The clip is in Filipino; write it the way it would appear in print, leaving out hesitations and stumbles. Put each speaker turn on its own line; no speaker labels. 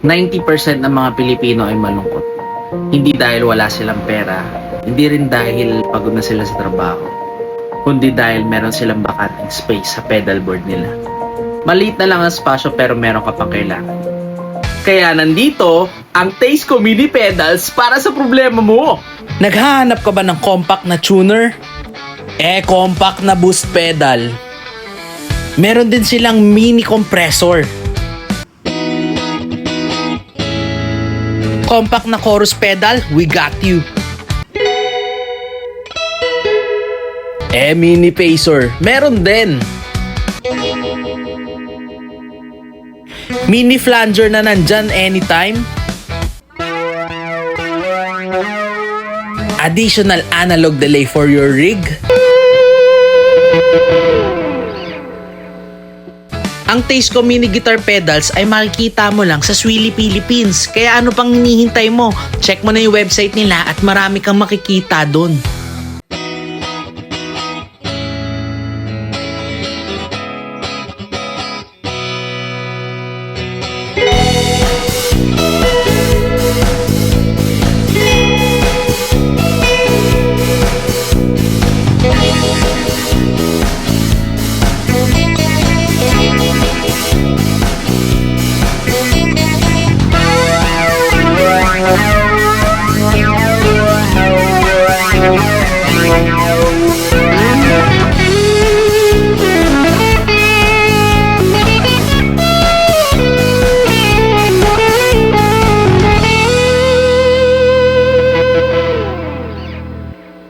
90% ng mga Pilipino ay malungkot. Hindi dahil wala silang pera, hindi rin dahil pagod na sila sa trabaho, kundi dahil meron silang bakanting space sa pedalboard nila. Maliit na lang ang spasyo pero meron ka pang kailangan. Kaya nandito ang Taseco Mini Pedals para sa problema mo.
Naghahanap ka ba ng compact na tuner? Compact na boost pedal. Meron din silang mini compressor. Compact na chorus pedal, we got you. Mini pacer, meron din. Mini flanger na nandyan anytime. Additional analog delay for your rig. Ang Taseco Mini Guitar Pedals ay makikita mo lang sa Swilly Philippines. Kaya ano pang hinihintay mo? Check mo na yung website nila at marami kang makikita doon.